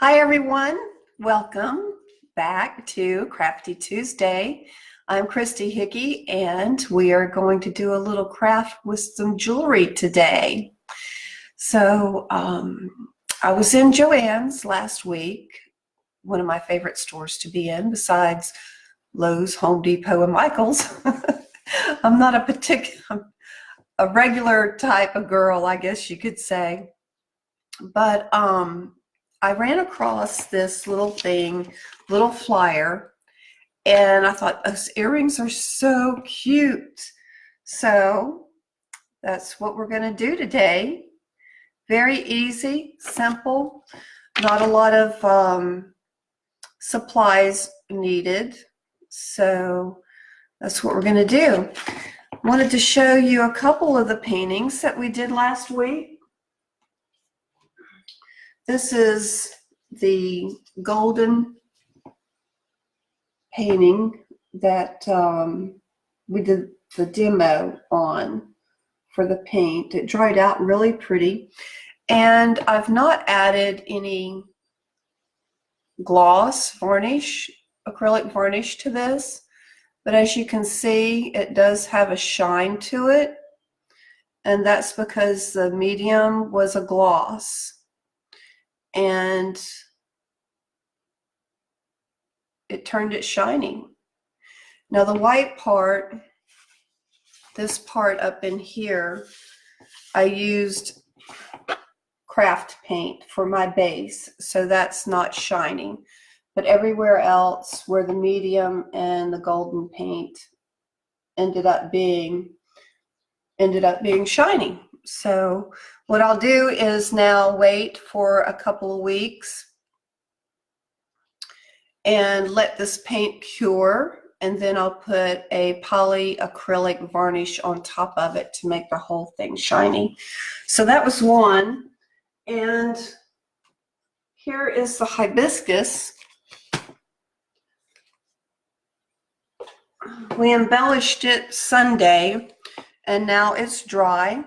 Hi everyone, welcome back to Crafty Tuesday. I'm Christy Hickey and we are going to do a little craft with some jewelry today. So I was in JoAnn's last week, one of my favorite stores to be in besides Lowe's, Home Depot, and Michael's. I'm not a regular type of girl, I guess you could say. But I ran across this little flyer, and I thought those earrings are so cute. So that's what we're going to do today. Very easy, simple, not a lot of supplies needed. So that's what we're going to do. Wanted to show you a couple of the paintings that we did last week. This is the golden painting that we did the demo on for the paint. It dried out really pretty, and I've not added any gloss varnish, acrylic varnish to this, but as you can see, it does have a shine to it, and that's because the medium was a gloss. And it turned it shiny. Now the white part, this part up in here, I used craft paint for my base, so that's not shiny. But everywhere else where the medium and the golden paint ended up being shiny. So what I'll do is now wait for a couple of weeks and let this paint cure, and then I'll put a polyacrylic varnish on top of it to make the whole thing shiny. So that was one, and here is the hibiscus. We embellished it Sunday, and now it's dry.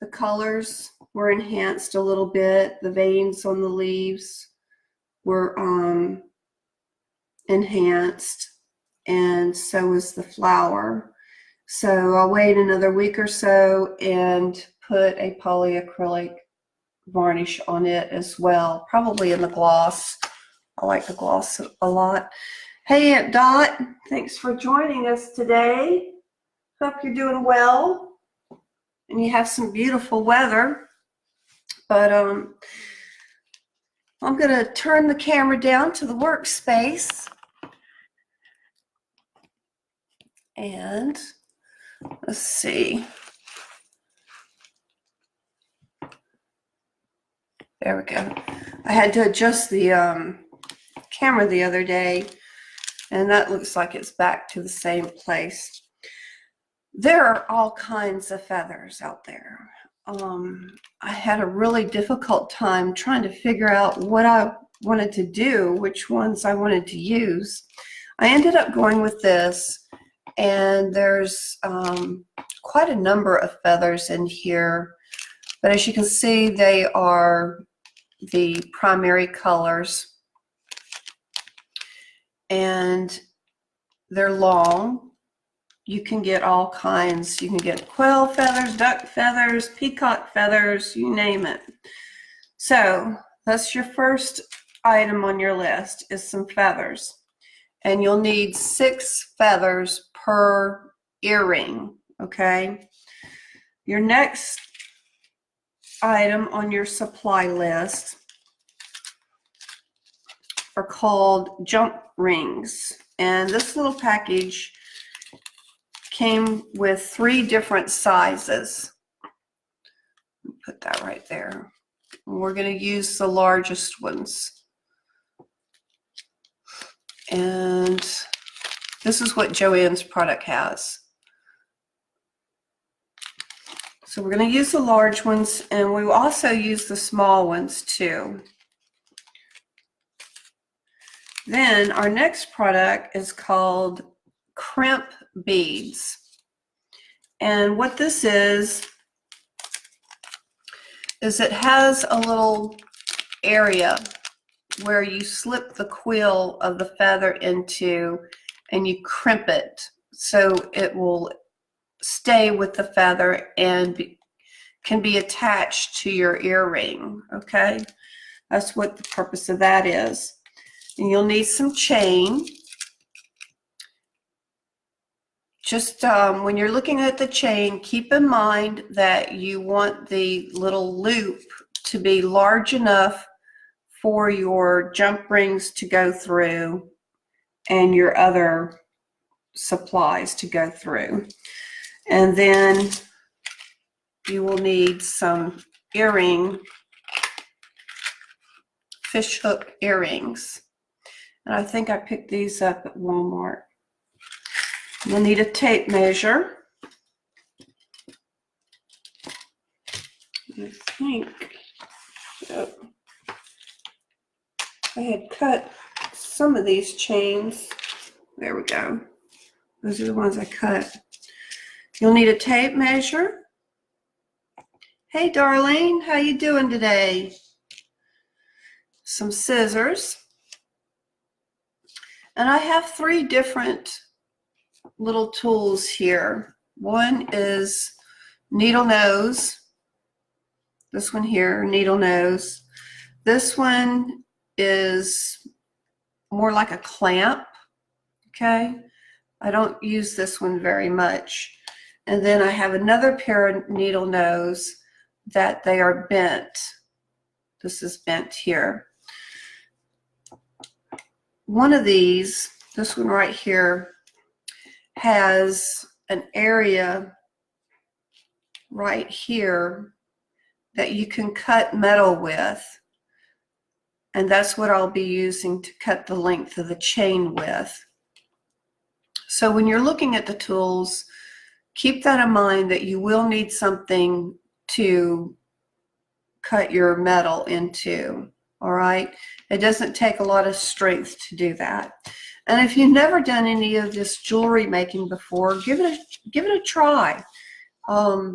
The colors were enhanced a little bit. The veins on the leaves were enhanced, and so was the flower. So I'll wait another week or so and put a polyacrylic varnish on it as well, probably in the gloss. I like the gloss a lot. Hey Aunt Dot, thanks for joining us today. Hope you're doing well and you have some beautiful weather. But I'm going to turn the camera down to the workspace, and let's see. There we go. I had to adjust the camera the other day, and that looks like it's back to the same place. There are all kinds of feathers out there. I had a really difficult time trying to figure out what I wanted to do, which ones I wanted to use. I ended up going with this, and there's quite a number of feathers in here, but as you can see, they are the primary colors, and they're long. You can get all kinds. You can get quail feathers, duck feathers, peacock feathers, you name it. So that's your first item on your list, is some feathers. And you'll need 6 feathers per earring, okay? Your next item on your supply list are called jump rings. And this little package came with 3 different sizes. Put that right there. We're going to use the largest ones. And this is what JoAnn's product has. So we're going to use the large ones, and we will also use the small ones too. Then our next product is called crimp beads. And what this is it has a little area where you slip the quill of the feather into and you crimp it so it will stay with the feather and can be attached to your earring, okay? That's what the purpose of that is. And you'll need some chain. Just when you're looking at the chain, keep in mind that you want the little loop to be large enough for your jump rings to go through and your other supplies to go through. And then you will need some fish hook earrings. And I think I picked these up at Walmart. You'll need a tape measure. I think I had cut some of these chains. There we go. Those are the ones I cut. You'll need a tape measure. Hey, Darlene, how you doing today? Some scissors. And I have 3 different little tools here. One is needle nose. This one here, needle nose. This one is more like a clamp, okay? I don't use this one very much. And then I have another pair of needle nose that they are bent. This is bent here. One of these, this one right here, has an area right here that you can cut metal with. And that's what I'll be using to cut the length of the chain with. So when you're looking at the tools, keep that in mind that you will need something to cut your metal into, all right? It doesn't take a lot of strength to do that. And if you've never done any of this jewelry making before, give it a try. I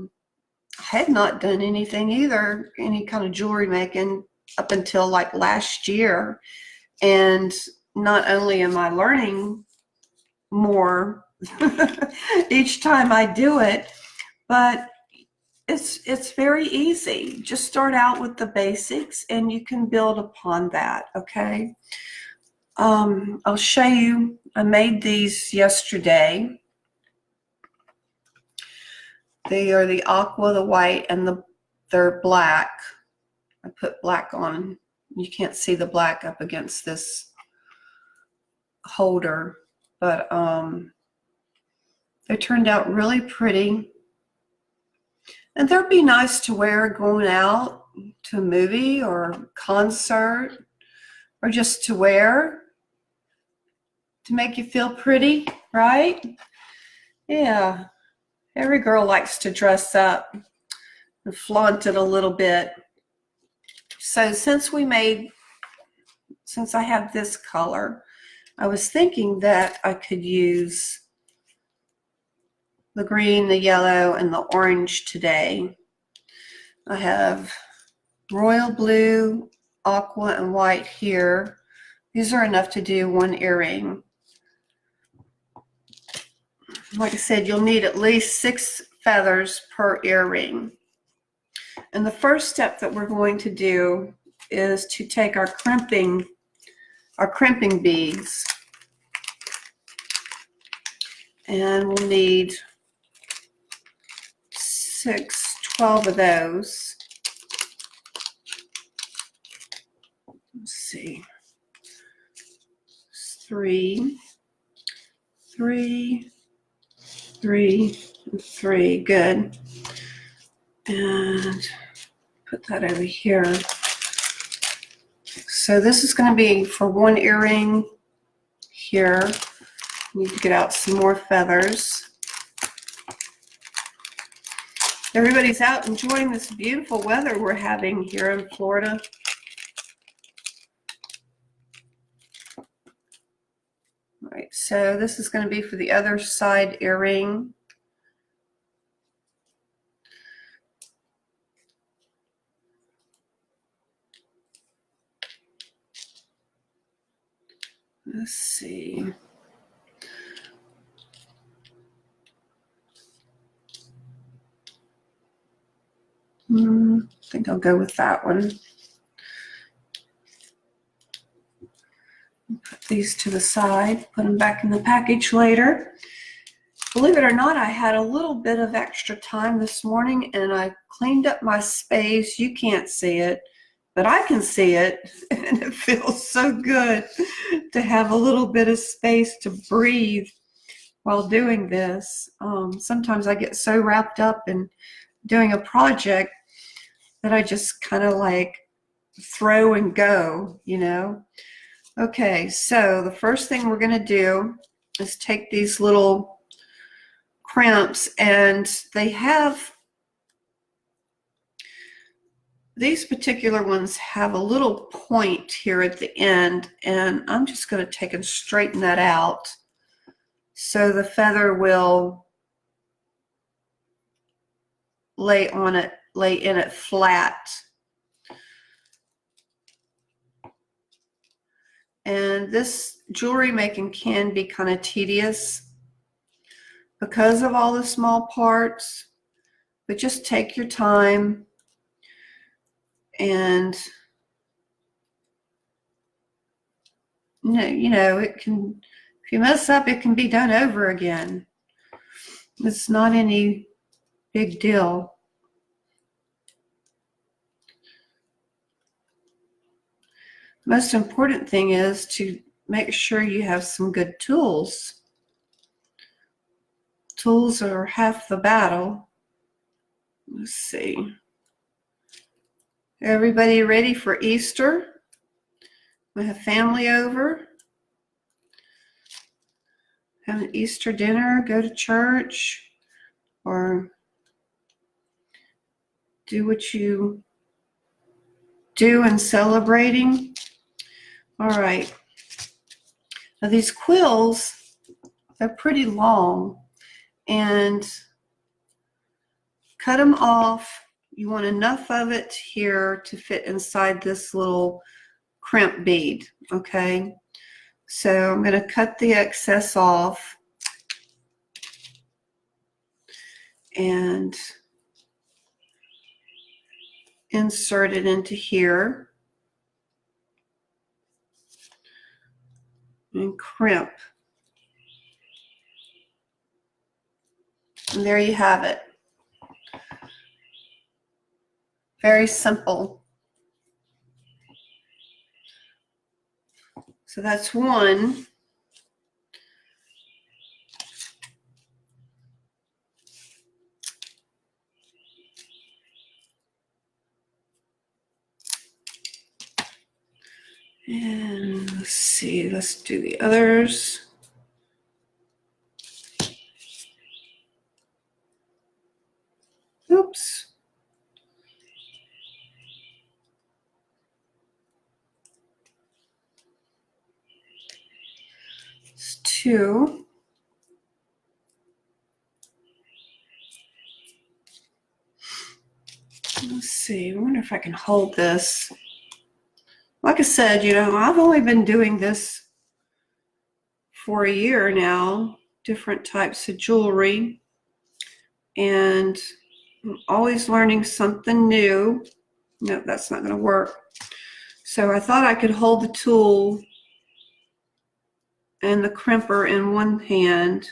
had not done anything either, any kind of jewelry making up until like last year. And not only am I learning more each time I do it, but it's very easy. Just start out with the basics and you can build upon that, okay? I'll show you. I made these yesterday. They are the aqua, the white, and they're black. I put black on. You can't see the black up against this holder, but they turned out really pretty. And they'd be nice to wear going out to a movie or concert, or just to wear to make you feel pretty, right? Yeah, every girl likes to dress up and flaunt it a little bit. So since I have this color, I was thinking that I could use the green, the yellow, and the orange today. I have royal blue, aqua, and white here. These are enough to do one earring. Like I said, you'll need at least 6 feathers per earring. And the first step that we're going to do is to take our crimping beads. And we'll need 12 of those. Let's see. 3, 3, 3, 3. Good. And put that over here. So this is going to be for one earring here. Need to get out some more feathers. Everybody's out enjoying this beautiful weather we're having here in Florida. All right, so this is going to be for the other side earring. Let's see. I think I'll go with that one. Put these to the side, put them back in the package later. Believe it or not, I had a little bit of extra time this morning and I cleaned up my space. You can't see it, but I can see it, and it feels so good to have a little bit of space to breathe while doing this. Sometimes I get so wrapped up in doing a project that I just kind of like throw and go, you know. Okay, so the first thing we're going to do is take these little crimps, and they have, these particular ones have a little point here at the end, and I'm just going to take and straighten that out so the feather will lay in it flat. And this jewelry making can be kind of tedious because of all the small parts, but just take your time, and you know, it can, if you mess up, it can be done over again. It's not any big deal. Most important thing is to make sure you have some good tools. Tools are half the battle. Let's see. Everybody ready for Easter? We have family over. Have an Easter dinner, go to church, or do what you do in celebrating. All right. Now these quills, they're pretty long, and cut them off. You want enough of it here to fit inside this little crimp bead, okay? So I'm going to cut the excess off and insert it into here and crimp. And there you have it. Very simple. So that's one. And let's see, let's do the others. Oops. It's two. Let's see, I wonder if I can hold this. Like I said, you know, I've only been doing this for a year now, different types of jewelry, and I'm always learning something new. No, that's not going to work. So I thought I could hold the tool and the crimper in one hand.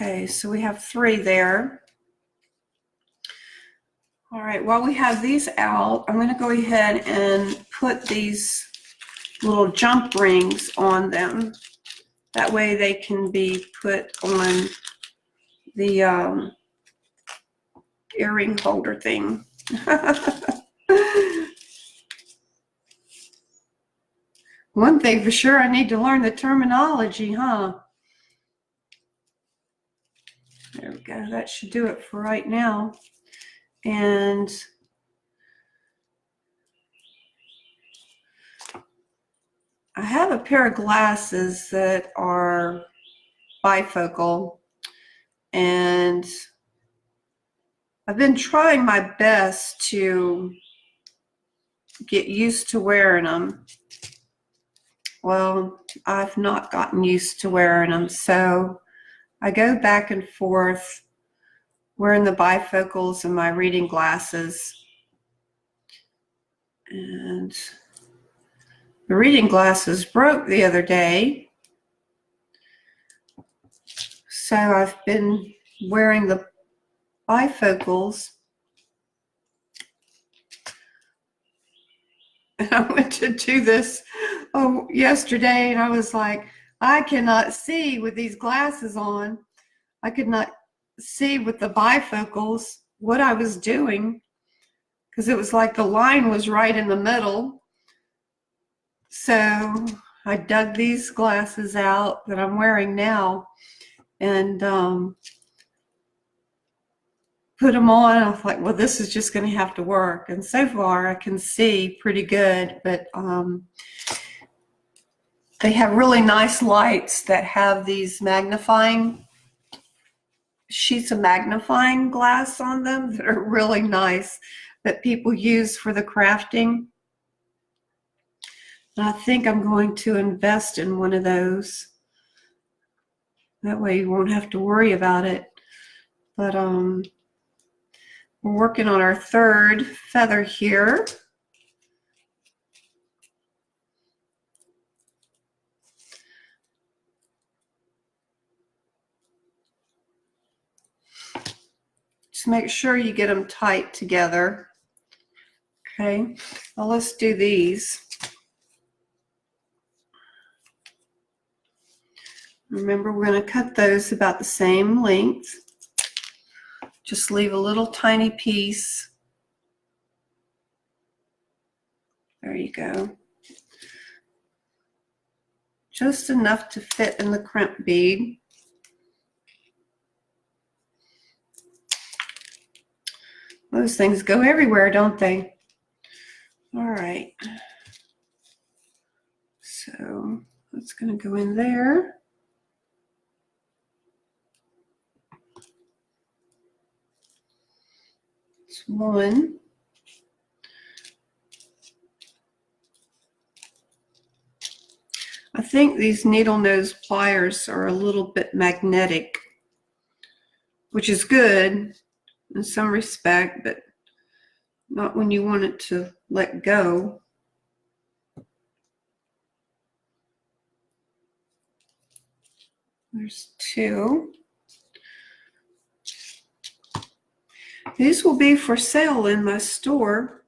Okay, so we have three there. All right, while we have these out, I'm going to go ahead and put these little jump rings on them. That way they can be put on the earring holder thing. One thing for sure, I need to learn the terminology, huh? There we go. That should do it for right now. And have a pair of glasses that are bifocal, and I've been trying my best to get used to wearing them. Well, I've not gotten used to wearing them, so I go back and forth wearing the bifocals and my reading glasses. And the reading glasses broke the other day, so I've been wearing the bifocals. And I went to do this yesterday, and I was like, I cannot see with these glasses on. I could not see with the bifocals what I was doing, because it was like the line was right in the middle. So I dug these glasses out that I'm wearing now and put them on. I was like, well, this is just going to have to work. And so far I can see pretty good, but they have really nice lights that have these magnifying sheets of magnifying glass on them that are really nice, that people use for the crafting. And I think I'm going to invest in one of those. That way you won't have to worry about it. But we're working on our third feather here. Just make sure you get them tight together. Okay, well, let's do these. Remember, we're going to cut those about the same length. Just leave a little tiny piece. There you go. Just enough to fit in the crimp bead. Those things go everywhere, don't they? All right. So that's going to go in there. It's one. I think these needle nose pliers are a little bit magnetic, which is good in some respect, but not when you want it to let go. There's two. These will be for sale in my store,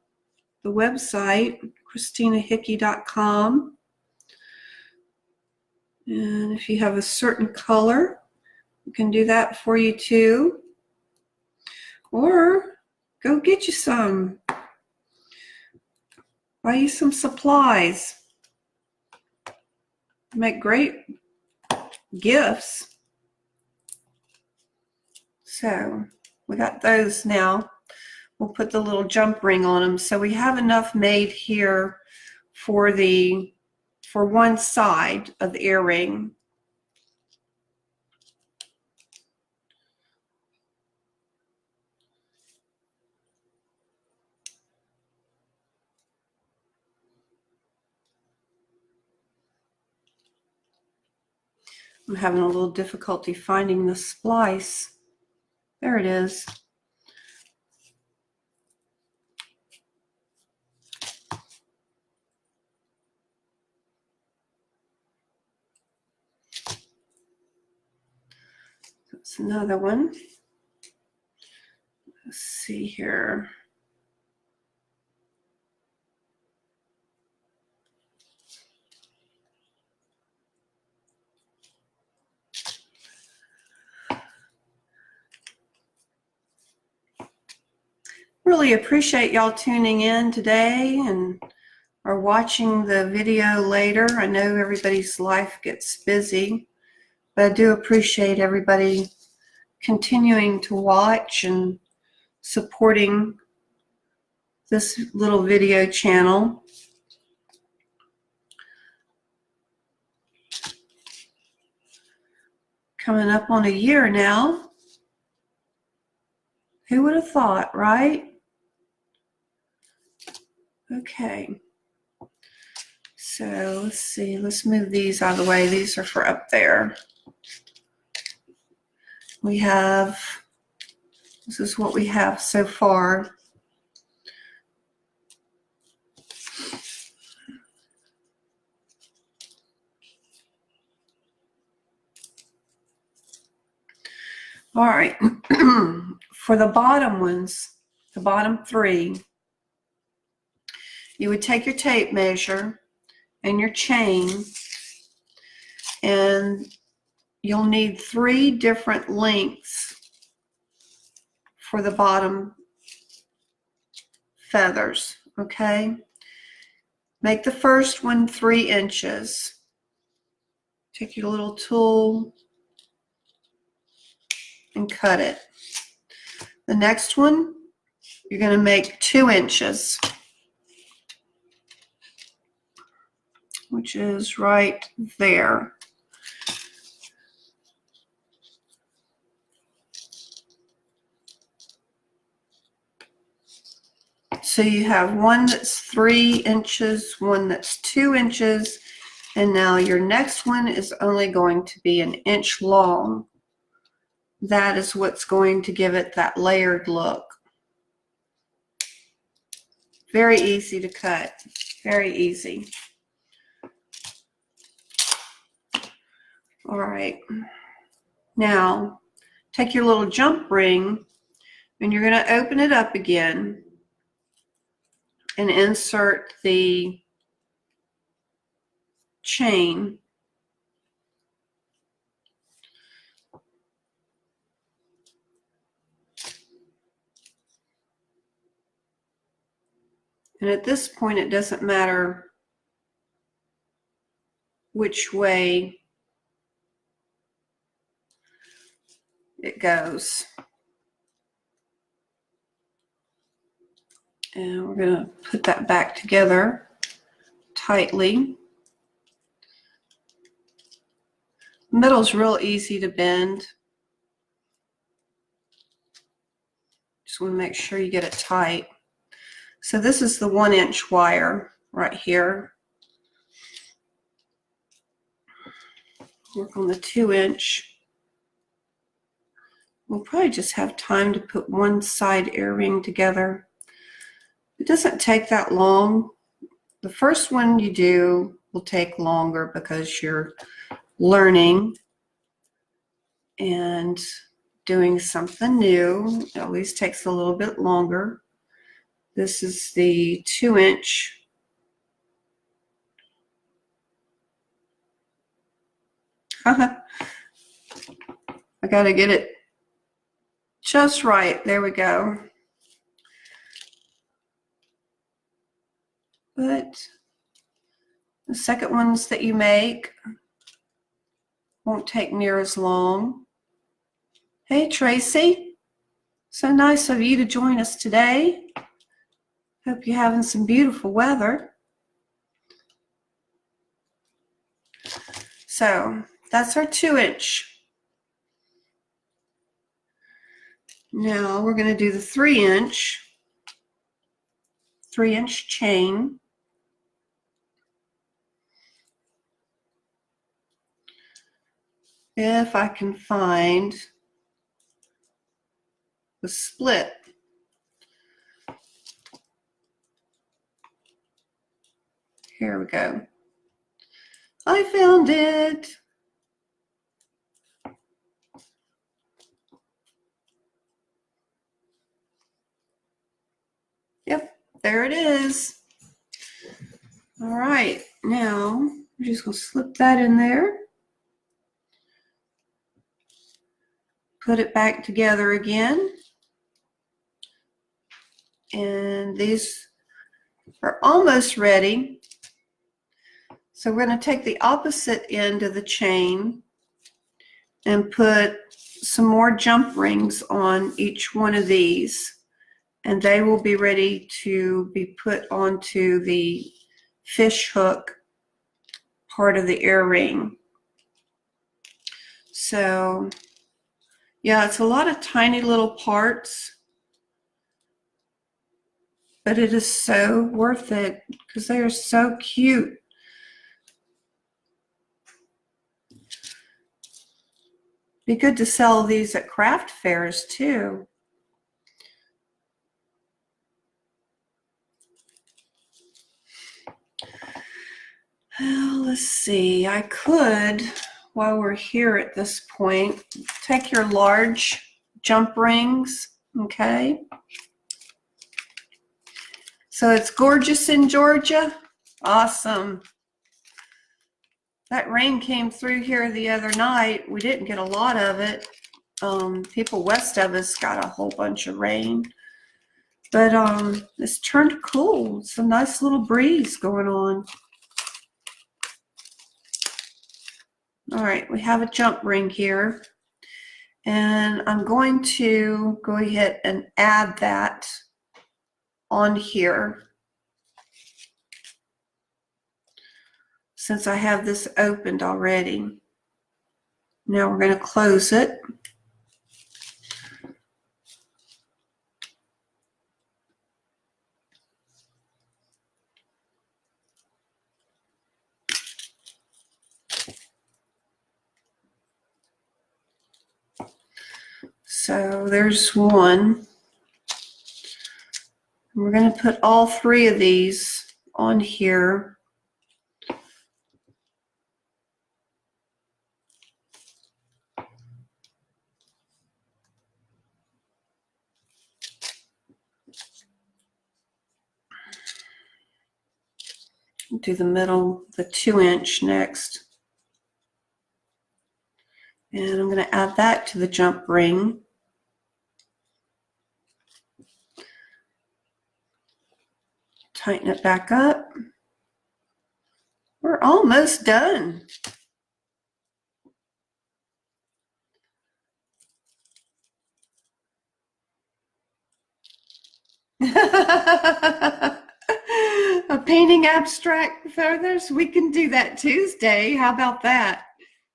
the website, ChristinaHickey.com. And if you have a certain color, we can do that for you too. Or go get you some. Buy you some supplies. Make great gifts. So we got those now. We'll put the little jump ring on them. So we have enough made here for one side of the earring. I'm having a little difficulty finding the splice. There it is. That's another one. Let's see here. Really appreciate y'all tuning in today and or watching the video later. I know everybody's life gets busy, but I do appreciate everybody continuing to watch and supporting this little video channel. Coming up on a year now. Who would have thought, right? Okay. So let's see, let's move these out of the way. These are for up there. We have, this is what we have so far. All right, for the bottom ones, the bottom three, you would take your tape measure and your chain, and you'll need 3 different lengths for the bottom feathers, okay? Make the first one 3 inches. Take your little tool and cut it. The next one, you're going to make 2 inches, which is right there. So you have one that's 3 inches, one that's 2 inches, and now your next one is only going to be 1 inch long. That is what's going to give it that layered look. Very easy to cut, very easy. All right, now take your little jump ring and you're going to open it up again and insert the chain. And at this point, it doesn't matter which way it goes. And we're going to put that back together tightly. The middle's real easy to bend. Just want to make sure you get it tight. So this is the 1 inch wire right here. Work on the 2 inch. We'll probably just have time to put one side earring together. It doesn't take that long. The first one you do will take longer because you're learning and doing something new. It always takes a little bit longer. This is the 2 inch. I gotta get it just right. There we go. But the second ones that you make won't take near as long. Hey, Tracy. So nice of you to join us today. Hope you're having some beautiful weather. So that's our 2 inch. Now we're going to do the 3 inch chain. If I can find the split. Here we go. I found it. Yep, there it is. All right, now we're just going to slip that in there. Put it back together again. And these are almost ready. So we're going to take the opposite end of the chain and put some more jump rings on each one of these. And they will be ready to be put onto the fish hook part of the earring. So yeah, it's a lot of tiny little parts, but it is so worth it because they are so cute. Be good to sell these at craft fairs too. Well, let's see, I could, while we're here at this point, take your large jump rings, okay? So it's gorgeous in Georgia. Awesome. That rain came through here the other night. We didn't get a lot of it. People west of us got a whole bunch of rain. But it's turned cool. It's a nice little breeze going on. All right, we have a jump ring here. And I'm going to go ahead and add that on here. Since I have this opened already. Now we're going to close it. So there's one. And we're going to put all three of these on here. Do the middle, the 2-inch next. And I'm going to add that to the jump ring. Tighten it back up. We're almost done. A painting abstract feathers. We can do that Tuesday. How about that?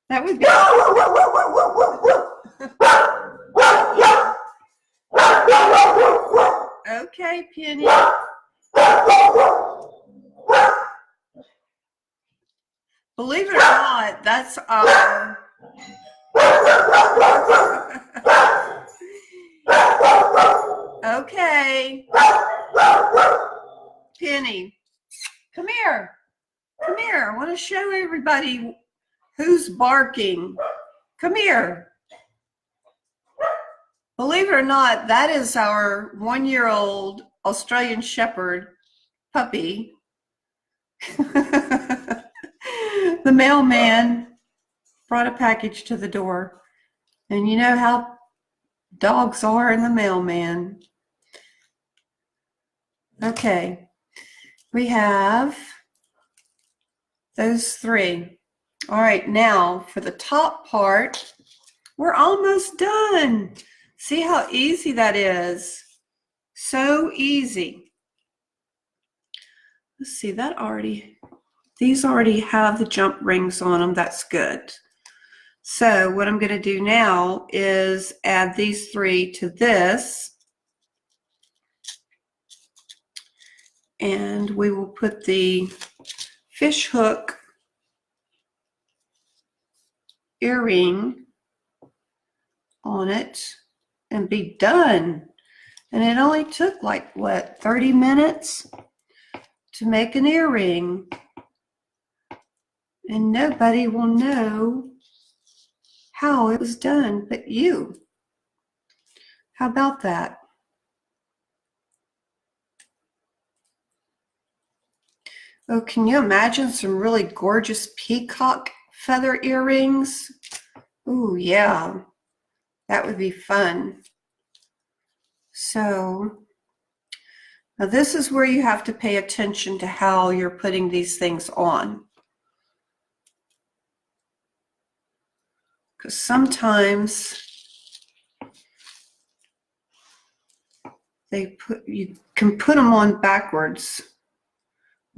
That would be. Okay, Penny. Believe it or not, that's our. Okay. Penny, come here. Come here. I want to show everybody who's barking. Come here. Believe it or not, that is our 1-year-old Australian Shepherd puppy. The mailman brought a package to the door. And you know how dogs are in the mailman. Okay. We have those three. All right, now for the top part, we're almost done. See how easy that is? So easy. Let's see, that already, these already have the jump rings on them. That's good. So what I'm going to do now is add these three to this. And we will put the fish hook earring on it and be done. And it only took like, what, 30 minutes to make an earring. And nobody will know how it was done but you. How about that? Oh, can you imagine some really gorgeous peacock feather earrings? Ooh, yeah, that would be fun. So now this is where you have to pay attention to how you're putting these things on. Because sometimes you can put them on backwards.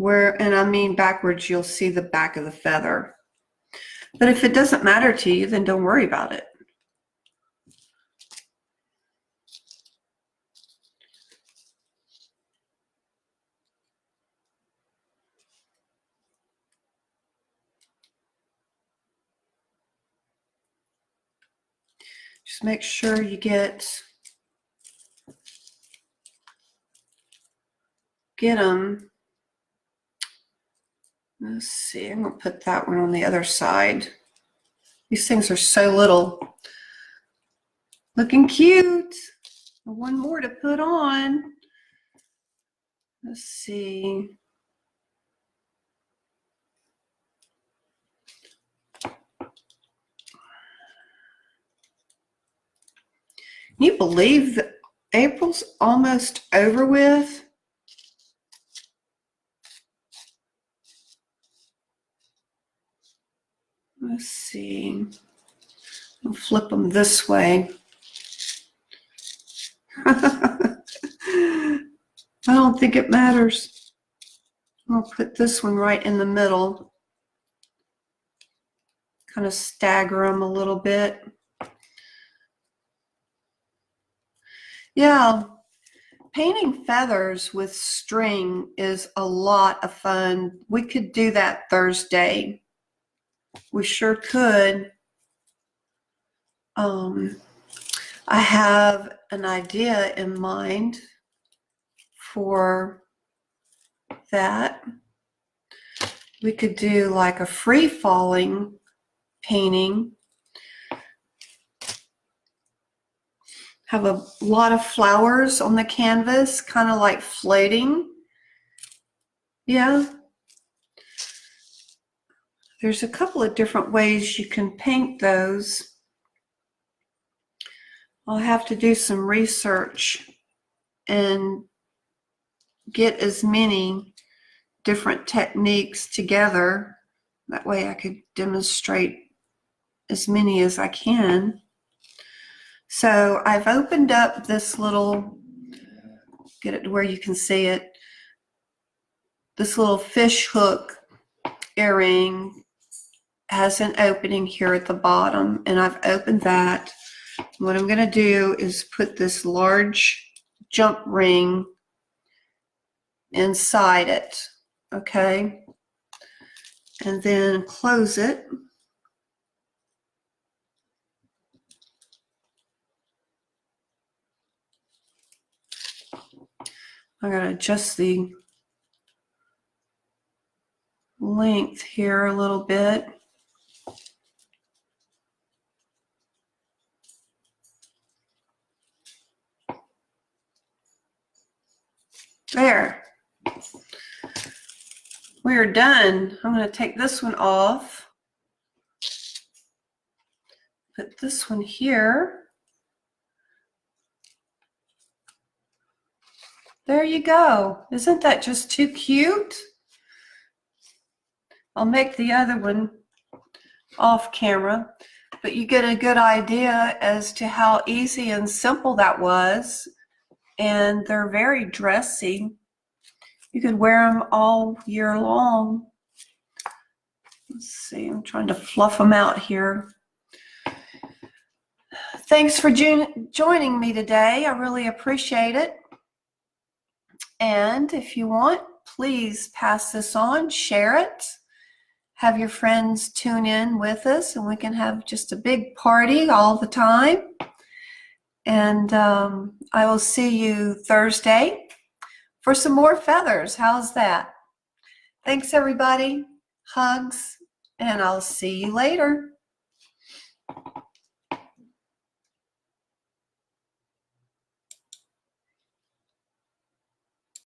And I mean backwards, you'll see the back of the feather. But if it doesn't matter to you, then don't worry about it. Just make sure you get them. Let's see, I'm going to put that one on the other side. These things are so little. Looking cute. One more to put on. Let's see. Can you believe that April's almost over with? Let's see. I'll flip them this way. I don't think it matters. I'll put this one right in the middle. Kind of stagger them a little bit. Yeah, painting feathers with string is a lot of fun. We could do that Thursday. We sure could. I have an idea in mind for that. We could do like a free-falling painting. Have a lot of flowers on the canvas, kind of like floating. Yeah. There's a couple of different ways you can paint those. I'll have to do some research and get as many different techniques together. That way I could demonstrate as many as I can. So I've opened up this little, get it to where you can see it, this little fish hook earring has an opening here at the bottom, and I've opened that. What I'm going to do is put this large jump ring inside it, okay? And then close it. I'm going to adjust the length here a little bit. There. We are done. I'm going to take this one off. Put this one here. There you go. Isn't that just too cute? I'll make the other one off camera, but you get a good idea as to how easy and simple that was. And they're very dressy. You could wear them all year long. Let's see, I'm trying to fluff them out here. Thanks for joining me today. I really appreciate it. And if you want, please pass this on, share it. Have your friends tune in with us, and we can have just a big party all the time. And I will see you Thursday for some more feathers. How's that? Thanks, everybody. Hugs, and I'll see you later.